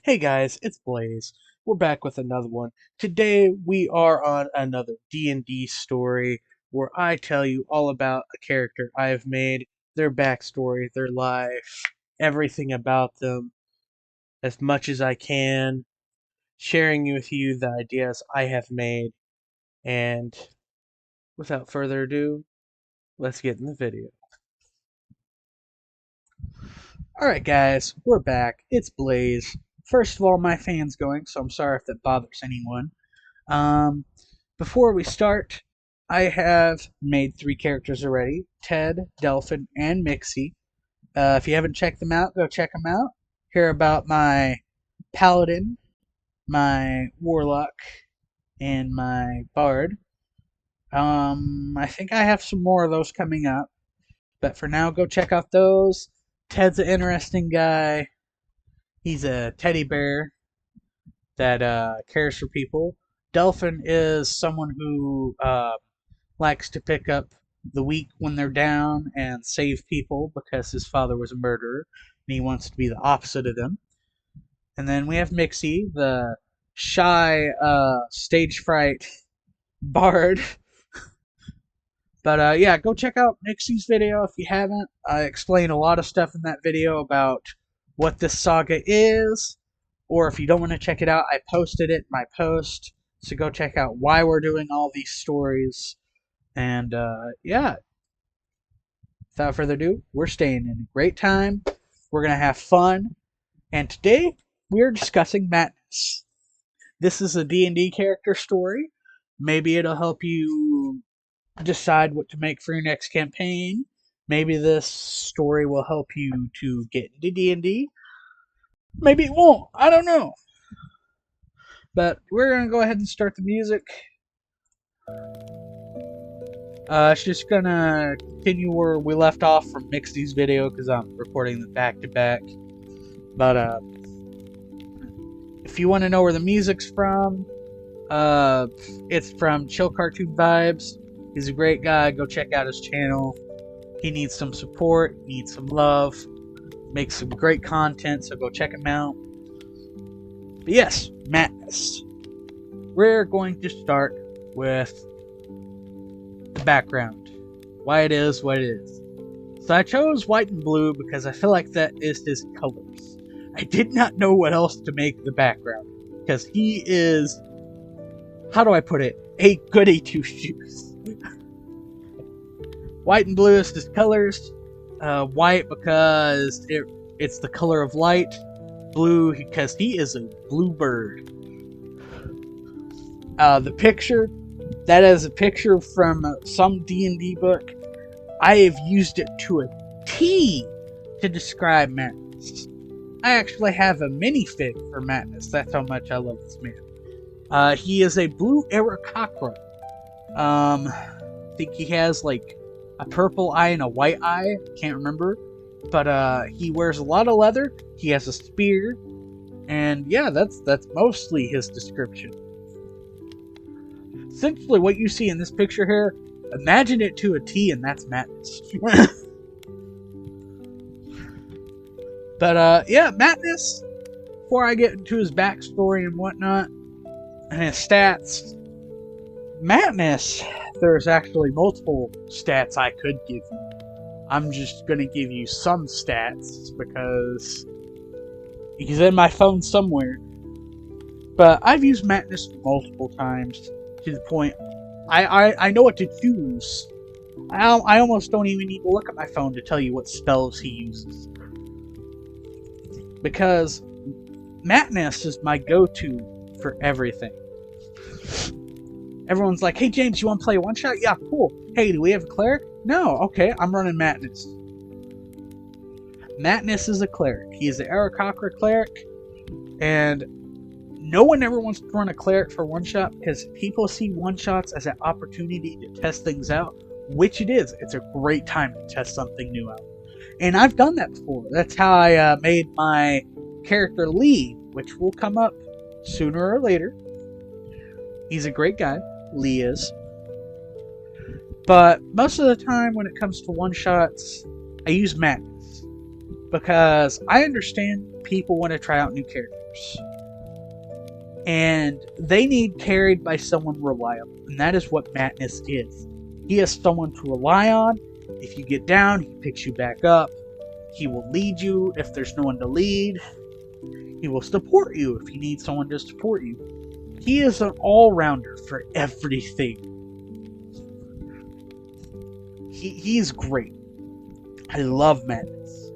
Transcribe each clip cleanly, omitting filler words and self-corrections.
Hey guys, it's Blaze. We're back with another one. Today we are on another D&D story where I tell you all about a character I have made, their backstory, their life, everything about them, as much as I can, sharing with you the ideas I have made. And without further ado, let's get in the video. Alright guys, we're back. It's Blaze. First of all, my fan's going, so I'm sorry if that bothers anyone. Um, Before we start, I have made 3 characters already: Ted, Delphin, and Mixie. If you haven't checked them out, go check them out. Hear about my Paladin, my Warlock, and my Bard. I think I have some more of those coming up, but for now, go check out those. Ted's an interesting guy. He's a teddy bear that cares for people. Delphin is someone who likes to pick up the weak when they're down and save people because his father was a murderer and he wants to be the opposite of them. And then we have Mixie, the shy, stage fright bard. But yeah, go check out Mixie's video if you haven't. I explain a lot of stuff in that video about what this saga is, or if you don't want to check it out, I posted it in my post. So go check out why we're doing all these stories. And yeah, without further ado, we're staying in a great time. We're going to have fun. And today, we're discussing Matnus. This is a D&D character story. Maybe it'll help you decide what to make for your next campaign. Maybe this story will help you to get into D&D. Maybe it won't. I don't know. But we're going to go ahead and start the music. It's just gonna continue where we left off from Mixie's video because I'm recording them back to back. But if you want to know where the music's from, it's from Chill Cartoon Vibes. He's a great guy. Go check out his channel. He needs some support, needs some love, makes some great content, so go check him out. But yes, Matnus. We're going to start with the background. Why it is what it is. So I chose white and blue because I feel like that is his colors. I did not know what else to make the background. Because he is, how do I put it, a goody two shoes. White and blue is his colors. White because it's the color of light. Blue because he is a blue bird. The picture, that is a picture from some D&D book. I have used it to a T to describe Matnus. I actually have a minifig for Matnus. That's how much I love this man. He is a blue Aarakocra. I think he has like a purple eye and a white eye. Can't remember. But he wears a lot of leather. He has a spear. And yeah, that's mostly his description. Essentially, what you see in this picture here, imagine it to a T, and that's Matnus. But yeah, Matnus, before I get into his backstory and whatnot, and his stats, Matnus, there's actually multiple stats I could give you. I'm just going to give you some stats, because he's in my phone somewhere. But I've used Matnus multiple times, to the point I know what to choose. I almost don't even need to look at my phone to tell you what spells he uses. Because Matnus is my go-to for everything. Everyone's like, hey James, you want to play one shot? Yeah, cool. Hey, do we have a cleric? No, okay, I'm running Matnus. Matnus is a cleric. He is an Aarakocra cleric, and no one ever wants to run a cleric for one shot because people see one shots as an opportunity to test things out, which it is. It's a great time to test something new out. And I've done that before. That's how I made my character Lee, which will come up sooner or later. He's a great guy. Lee is. But most of the time when it comes to one shots, I use Matnus. Because I understand people want to try out new characters. And they need carried by someone reliable. And that is what Matnus is. He is someone to rely on. If you get down, he picks you back up. He will lead you if there's no one to lead. He will support you if you need someone to support you. He is an all-rounder for everything. He's great. I love Matnus.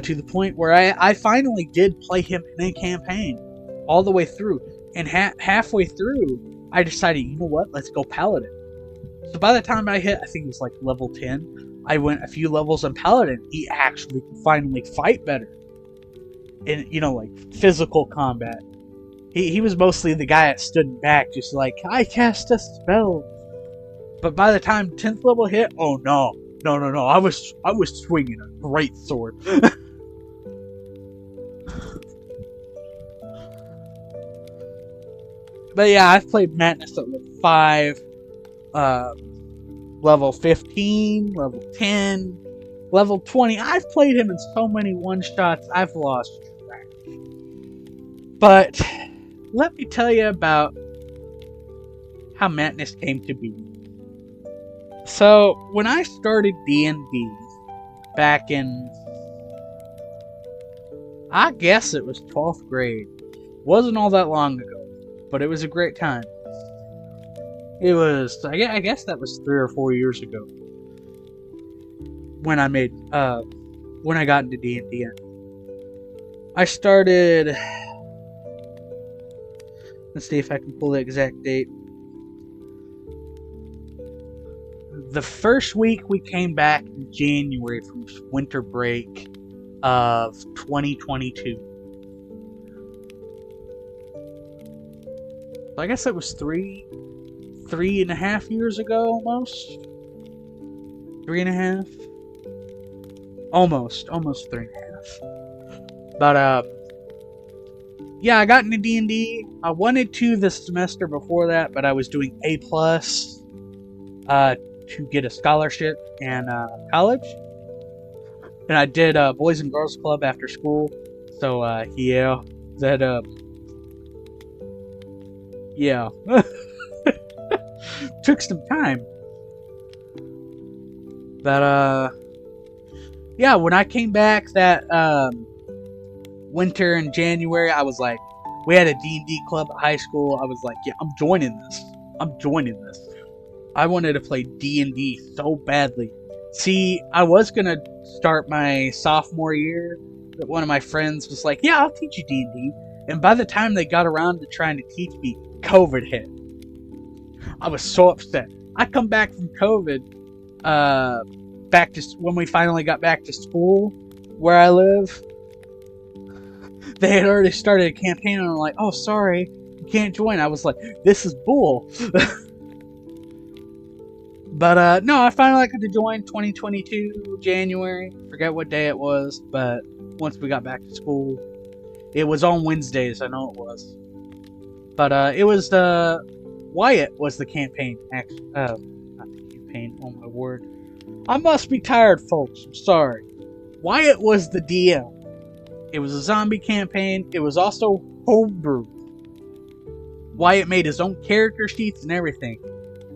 To the point where I finally did play him in a campaign. All the way through. And halfway through, I decided, you know what? Let's go Paladin. So by the time I hit, I think it was like level 10, I went a few levels on Paladin. He actually could finally fight better. In, you know, like, physical combat. He was mostly the guy that stood back, just like, I cast a spell. But by the time 10th level hit, oh no. No. I was swinging a great sword. But yeah, I've played Matnus at level 5, level 15, level 10, level 20. I've played him in so many one-shots, I've lost track. But let me tell you about how Matnus came to be. So, when I started D&D back in, I guess it was 12th grade. Wasn't all that long ago. But it was a great time. It was, I guess that was 3 or 4 years ago. When I got into D&D. I started, let's see if I can pull the exact date. The first week we came back in January from winter break of 2022. I guess it was 3.5 years ago, almost. 3.5. Almost 3.5. But yeah, I got into D&D. I wanted to this semester before that, but I was doing A+ to get a scholarship in college, and I did Boys and Girls Club after school. So yeah, that yeah. Took some time. But, yeah, when I came back that, winter in January, I was like, we had a D&D club at high school. I was like, yeah, I'm joining this. I wanted to play D&D so badly. See, I was gonna start my sophomore year, but one of my friends was like, yeah, I'll teach you D&D. And by the time they got around to trying to teach me, COVID hit. I was so upset. I come back from COVID, when we finally got back to school, where I live. They had already started a campaign, and I'm like, oh, sorry, you can't join. I was like, this is bull. But, no, I finally got to join 2022, January. Forget what day it was, but once we got back to school, it was on Wednesdays, I know it was. But, it was Wyatt was the campaign, actually. Not the campaign, oh my word. I must be tired, folks, I'm sorry. Wyatt was the DM. It was a zombie campaign. It was also homebrew. Wyatt made his own character sheets and everything.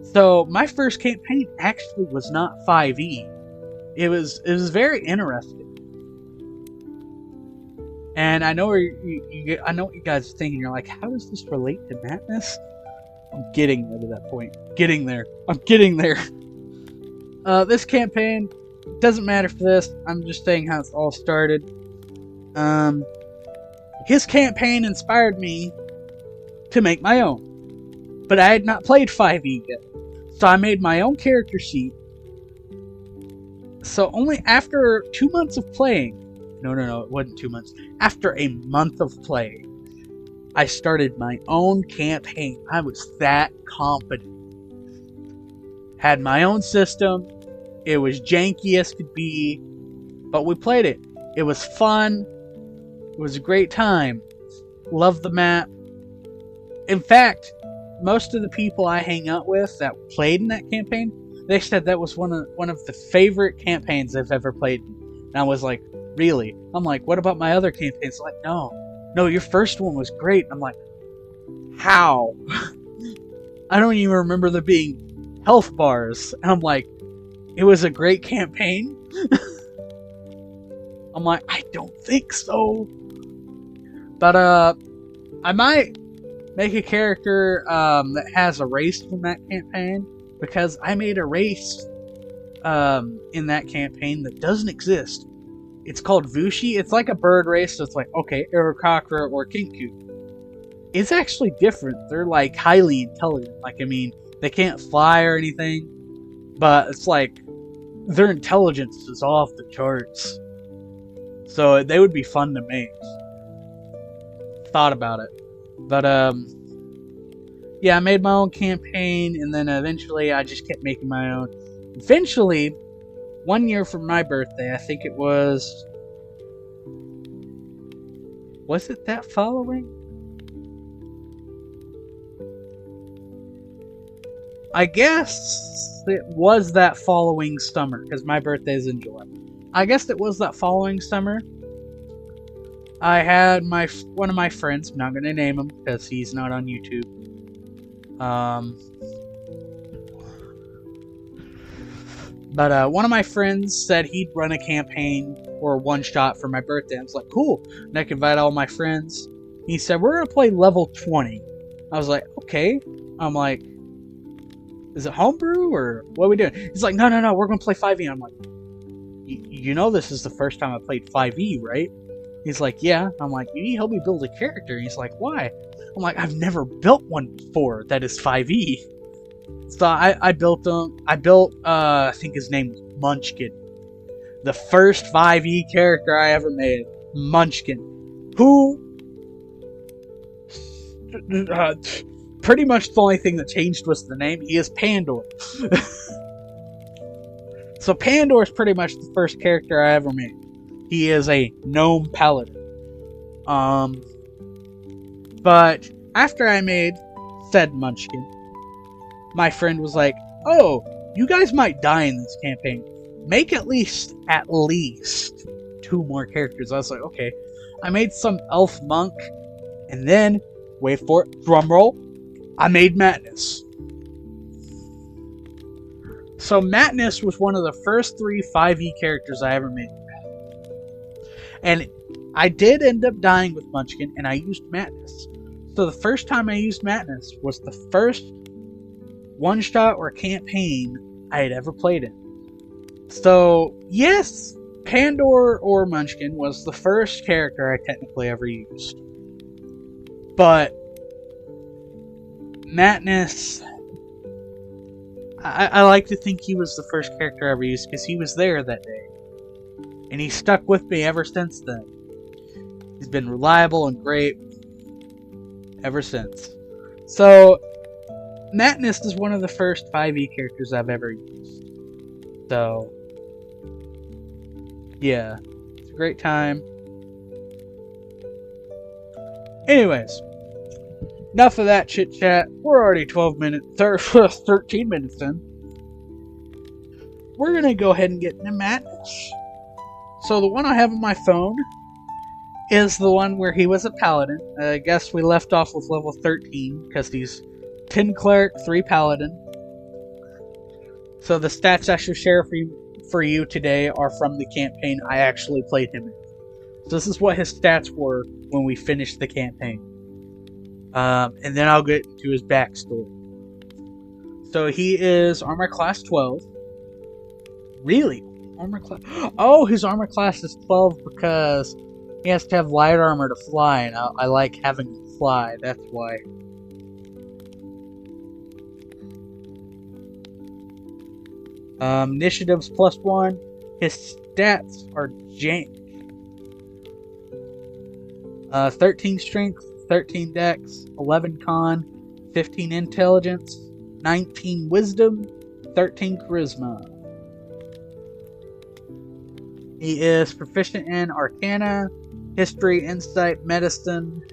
So, my first campaign actually was not 5e. It was very interesting. And I know I know what you guys are thinking. You're like, how does this relate to Matnus? I'm getting there to that point. I'm getting there. This campaign doesn't matter for this. I'm just saying how it's all started. His campaign inspired me to make my own. But I had not played 5e yet. So I made my own character sheet. So only after 2 months of playing, no, it wasn't 2 months. After a month of playing, I started my own campaign. I was that confident. Had my own system. It was janky as could be. But we played it. It was fun. It was a great time. Loved the map. In fact, most of the people I hang out with that played in that campaign, they said that was one of the favorite campaigns they've ever played. And I was like, really? I'm like, what about my other campaigns? Like, no, your first one was great. I'm like, how? I don't even remember there being health bars. And I'm like, it was a great campaign? I'm like, I don't think so. But, I might make a character, that has a race from that campaign, because I made a race, in that campaign that doesn't exist. It's called Vushi. It's like a bird race, so it's like, okay, Aarakocra or Kinku. It's actually different. They're, like, highly intelligent. Like, I mean, they can't fly or anything, but it's like, their intelligence is off the charts. So, they would be fun to make. Thought about it. But, yeah, I made my own campaign, and then eventually I just kept making my own. Eventually, 1 year from my birthday, I think it was... Was it that following? I guess it was that following summer, because my birthday is in July. I guess it was that following summer. I had one of my friends, I'm not going to name him because he's not on YouTube. But one of my friends said he'd run a campaign or one shot for my birthday. I was like, cool. And I could invite all my friends. He said, we're going to play level 20. I was like, okay. I'm like, is it homebrew or what are we doing? He's like, no, we're going to play 5e. I'm like, you know this is the first time I played 5e, right? He's like, yeah. I'm like, you need to help me build a character. He's like, why? I'm like, I've never built one before that is 5e. So I built him. I think his name was Munchkin. The first 5e character I ever made. Munchkin. Who... pretty much the only thing that changed was the name. He is Pandor. So Pandor is pretty much the first character I ever made. He is a gnome paladin. But after I made said Munchkin, my friend was like, oh, you guys might die in this campaign. Make at least 2 more characters. I was like, okay. I made some elf monk, and then, wait for it, drum roll, I made Matnus. So Matnus was one of the first 3 5e characters I ever made. And I did end up dying with Munchkin, and I used Matnus. So the first time I used Matnus was the first one-shot or campaign I had ever played in. So, yes, Pandor or Munchkin was the first character I technically ever used. But Matnus, I like to think he was the first character I ever used because he was there that day. And he stuck with me ever since then. He's been reliable and great ever since. So, Matnus is one of the first 5e characters I've ever used. So, yeah. It's a great time. Anyways. Enough of that chit chat. We're already 13 minutes in. We're gonna go ahead and get into Matnus. So the one I have on my phone is the one where he was a paladin. I guess we left off with level 13 because he's 10 cleric, 3 paladin. So the stats I should share for you today are from the campaign I actually played him in. So this is what his stats were when we finished the campaign. And then I'll get into his backstory. So he is armor class 12. Really? Armor class? Oh, his armor class is 12 because he has to have light armor to fly, and I like having him fly. That's why. Initiatives +1. His stats are jank. 13 strength, 13 dex, 11 con, 15 intelligence, 19 wisdom, 13 charisma. He is proficient in arcana, history, insight, medicine,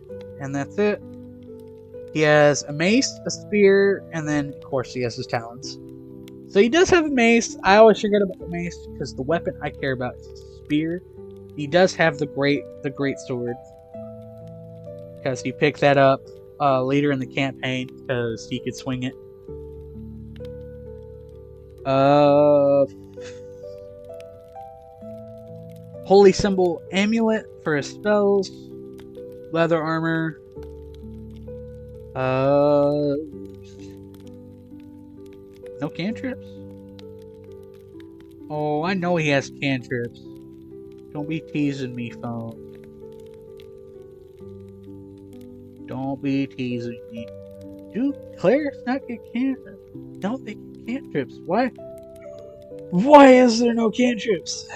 and that's it. He has a mace, a spear, and then, of course, he has his talents. So he does have a mace. I always forget about the mace because the weapon I care about is the spear. He does have the great sword, because he picked that up later in the campaign because he could swing it. Holy symbol amulet for his spells. Leather armor. No cantrips? Oh, I know he has cantrips. Don't be teasing me, phone. Don't be teasing me. Do clerics not get cantrips? Don't they get cantrips? Why? Why is there no cantrips?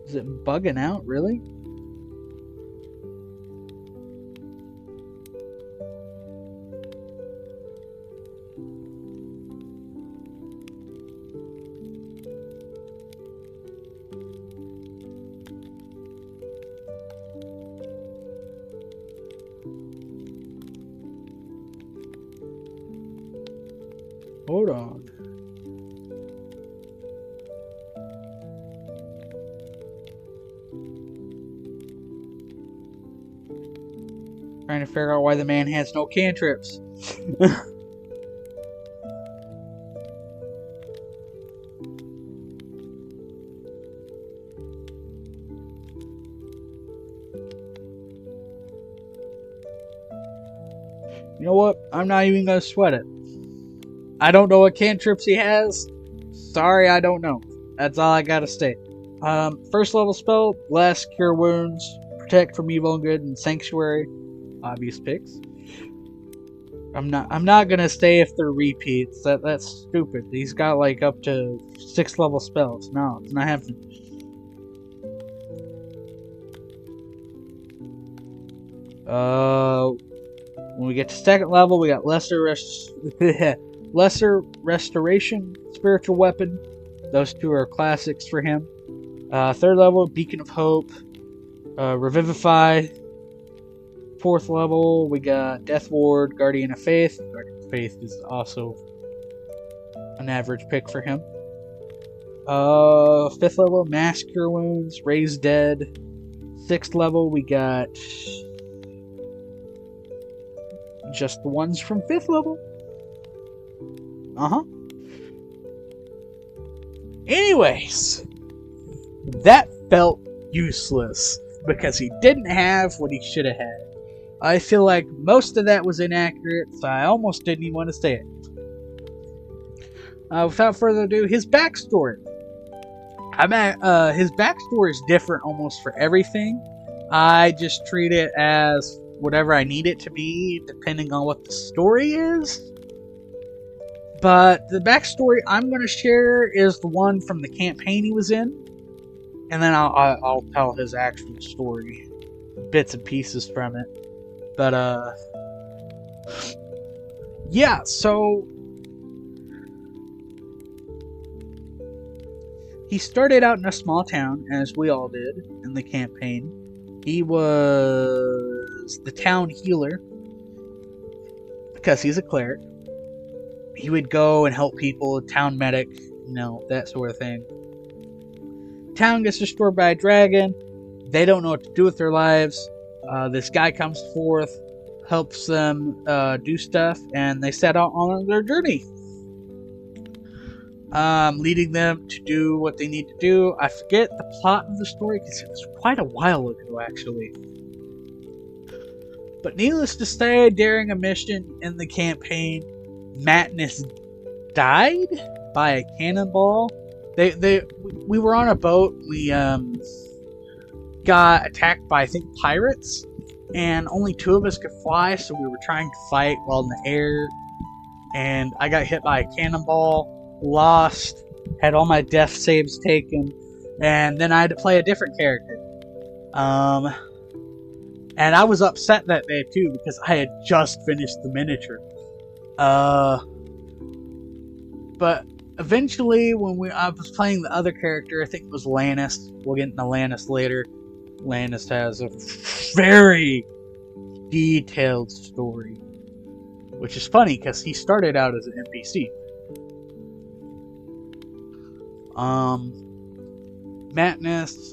Is it bugging out, really? Hold on. Trying to figure out why the man has no cantrips. You know what? I'm not even gonna sweat it. I don't know what cantrips he has. Sorry, I don't know. That's all I gotta say. First level spell: Bless, Cure Wounds, Protect from Evil and Good, and Sanctuary. Obvious picks. I'm not gonna say if they're repeats. That's stupid. He's got like up to 6 level spells. No, it's not happening. When we get to 2nd level, we got Lesser Restoration, Spiritual Weapon. Those two are classics for him. 3rd level, Beacon of Hope, Revivify. 4th level, we got Death Ward, Guardian of Faith. Guardian of Faith is also an average pick for him. 5th level, Mass Cure Wounds, Raise Dead. 6th level, we got just the ones from 5th level. Anyways, that felt useless because he didn't have what he should have had. I feel like most of that was inaccurate, so I almost didn't even want to say it. Without further ado, his backstory. His backstory is different almost for everything. I just treat it as whatever I need it to be, depending on what the story is. But the backstory I'm going to share is the one from the campaign he was in, and then I'll tell his actual story, bits and pieces from it. But yeah, so he started out in a small town, as we all did in the campaign. He was the town healer because he's a cleric. He would go and help people, town medic, you know, that sort of thing. Town gets destroyed by a dragon. They don't know what to do with their lives. This guy comes forth, helps them do stuff, and they set out on their journey. Leading them to do what they need to do. I forget the plot of the story because it was quite a while ago, actually. But needless to say, during a mission in the campaign, Matnus died by a cannonball. We were on a boat. We got attacked by, I think, pirates, and only 2 of us could fly, so we were trying to fight while in the air, and I got hit by a cannonball, lost, had all my death saves taken, and then I had to play a different character. And I was upset that day too, because I had just finished the miniature. But eventually, when I was playing the other character, I think it was Lannis. We'll get into Lannis later. Lannis has a very detailed story, which is funny because he started out as an NPC. Matnus.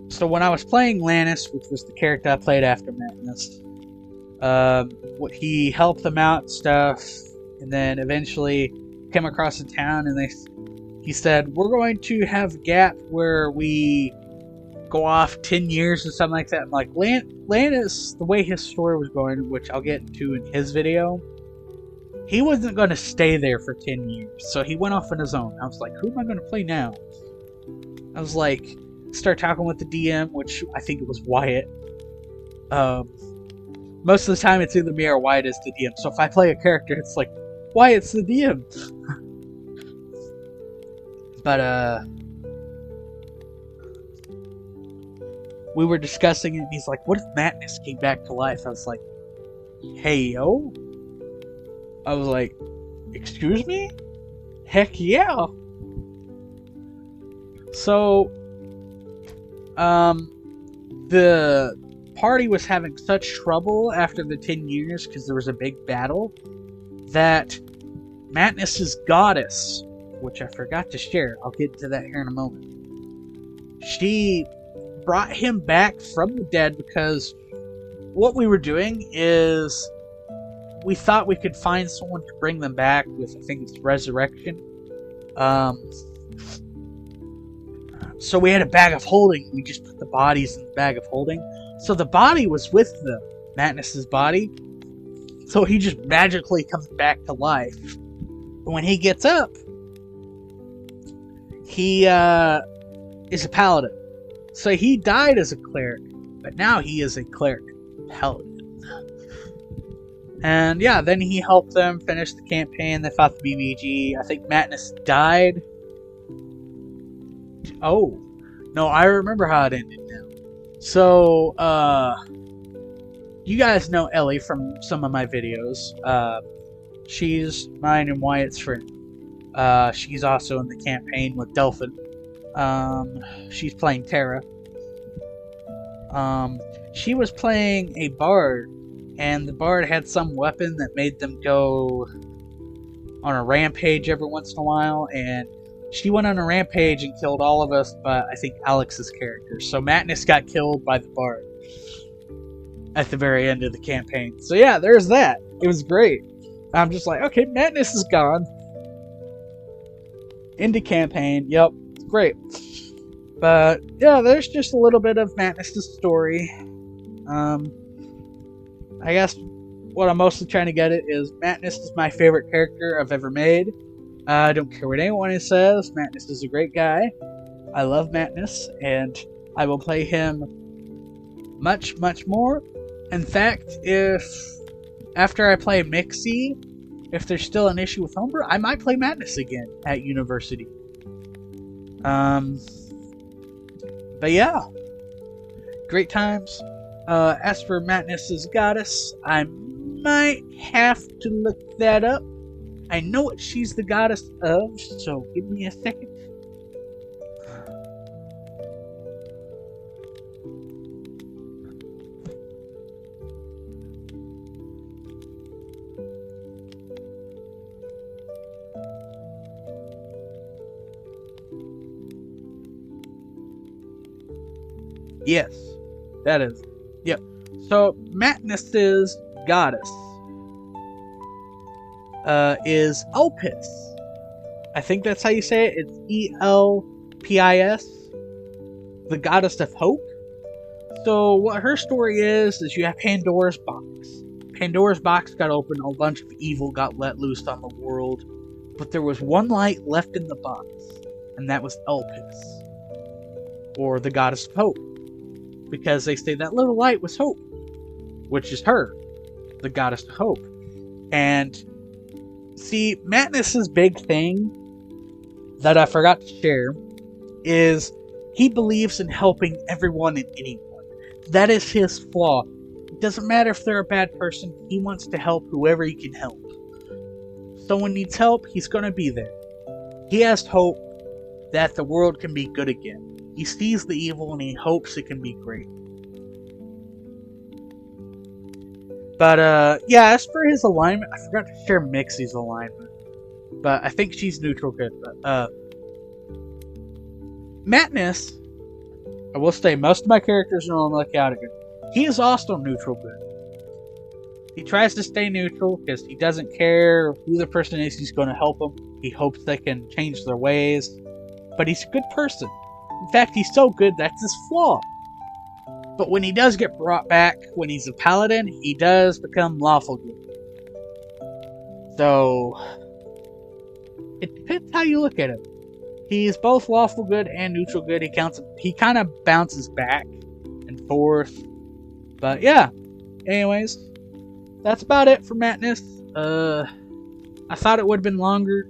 So when I was playing Lannis, which was the character I played after Matnus, he helped them out and stuff, and then eventually came across a town, and he said, we're going to have a gap where we go off 10 years or something like that. I'm like, Lannis, the way his story was going, which I'll get into in his video, he wasn't going to stay there for 10 years, so he went off on his own. I was like, who am I going to play now? I was like, start talking with the DM, which I think it was Wyatt. Most of the time it's either me or Wyatt is the DM, so if I play a character, it's like, Wyatt's the DM. But, we were discussing it, and he's like, what if Matnus came back to life? I was like, hey, yo? I was like, excuse me? Heck yeah! So, the party was having such trouble after the 10 years, because there was a big battle, that Matnus' goddess, which I forgot to share, I'll get to that here in a moment, she brought him back from the dead, because what we were doing is we thought we could find someone to bring them back with, I think it's resurrection. So we had a bag of holding. We just put the bodies in the bag of holding. So the body was with them, Matnus' body. So he just magically comes back to life. But when he gets up, he is a paladin. So he died as a cleric, but now he is a cleric paladin. And yeah, then he helped them finish the campaign. They fought the BVG. I think Matnus died. Oh, no, I remember how it ended now. So, you guys know Ellie from some of my videos. She's mine and Wyatt's friend. She's also in the campaign with Delphin. She's playing Terra. She was playing a bard, and the bard had some weapon that made them go on a rampage every once in a while, and she went on a rampage and killed all of us but I think Alex's character. So Matnus got killed by the bard at the very end of the campaign. So yeah, there's that. It was great. I'm just like, okay, Matnus is gone. End of campaign. Yep, it's great. But yeah, there's just a little bit of Matnus' story. I guess what I'm mostly trying to get at is Matnus is my favorite character I've ever made. I don't care what anyone says. Matnus is a great guy. I love Matnus, and I will play him much, much more. In fact, if after I play Mixie, if there's still an issue with Homebrew, I might play Matnus again at university. But yeah, great times. As for Matnus' goddess, I might have to look that up. I know what she's the goddess of, so give me a second. Yes, that is. Yep. So Matnus' goddess is Elpis. I think that's how you say it. It's E-L-P-I-S. The goddess of hope. So what her story is you have Pandora's box. Pandora's box got opened, a bunch of evil got let loose on the world. But there was one light left in the box, and that was Elpis, or the goddess of hope. Because they say that little light was hope, which is her, the goddess of hope. And see, Matnus' big thing that I forgot to share is he believes in helping everyone and anyone. That is his flaw. It doesn't matter if they're a bad person, he wants to help whoever he can help. someone needs help, he's gonna be there. He has hope that the world can be good again. He sees the evil and he hopes it can be great. But yeah, as for his alignment, I forgot to share Mixie's alignment, but I think she's neutral good. But Matnus, I will say most of my characters are on the lookout again. He is also neutral good. He tries to stay neutral because he doesn't care who the person is who's going to help him. He hopes they can change their ways. But he's a good person. In fact, he's so good that's his flaw. But when he does get brought back, when he's a paladin, he does become lawful good. So, it depends how you look at him. He's both lawful good and neutral good. He kind of bounces back and forth. But yeah, anyways, that's about it for Matnus. I thought it would have been longer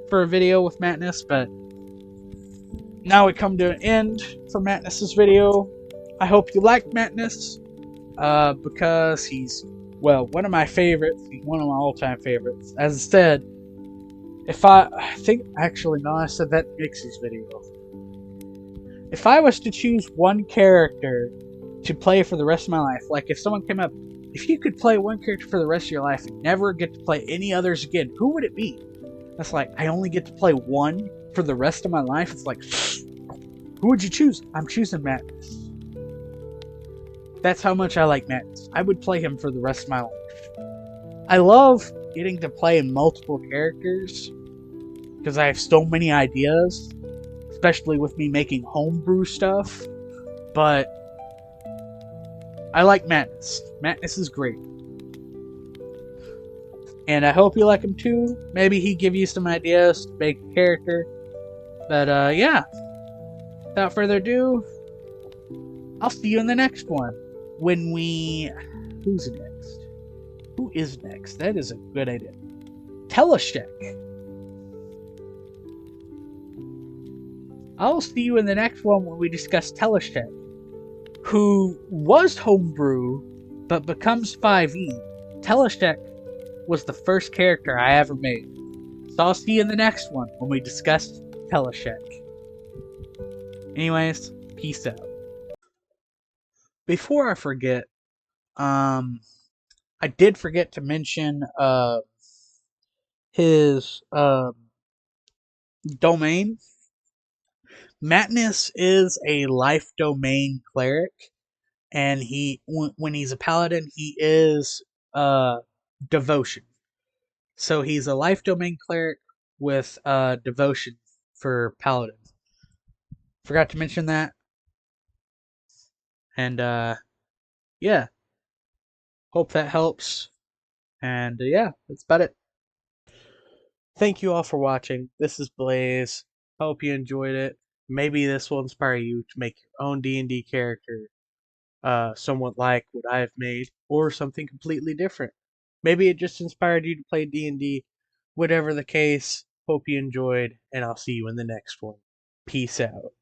for a video with Matnus, but now we come to an end for Matnus's video. I hope you liked Matnus, because he's, well, one of my favorites. He's one of my all-time favorites. As I said, I think, actually, no, I said that in Mixie's video. If I was to choose one character to play for the rest of my life, like if someone came up, if you could play one character for the rest of your life and never get to play any others again, who would it be? That's like, I only get to play one for the rest of my life. It's like, who would you choose? I'm choosing Matnus. That's how much I like Matnus. I would play him for the rest of my life. I love getting to play multiple characters because I have so many ideas, especially with me making homebrew stuff. But I like Matnus. Matnus is great. And I hope you like him too. Maybe he give you some ideas to make a character. But yeah. Without further ado, I'll see you in the next one. Who's next? Who is next? That is a good idea. Teleshek. I'll see you in the next one when we discuss Teleshek, who was homebrew, but becomes 5e. Teleshek was the first character I ever made. So I'll see you in the next one when we discuss Teleshek. Anyways, peace out. Before I forget, I did forget to mention his domain. Matnus is a life domain cleric, and when he's a paladin, he is devotion. So he's a life domain cleric with devotion for paladin. Forgot to mention that. And yeah, hope that helps. And yeah, that's about it. Thank you all for watching. This is Blaze. Hope you enjoyed it. Maybe this will inspire you to make your own D&D character, somewhat like what I've made, or something completely different. Maybe it just inspired you to play D&D. Whatever the case, hope you enjoyed, and I'll see you in the next one. Peace out.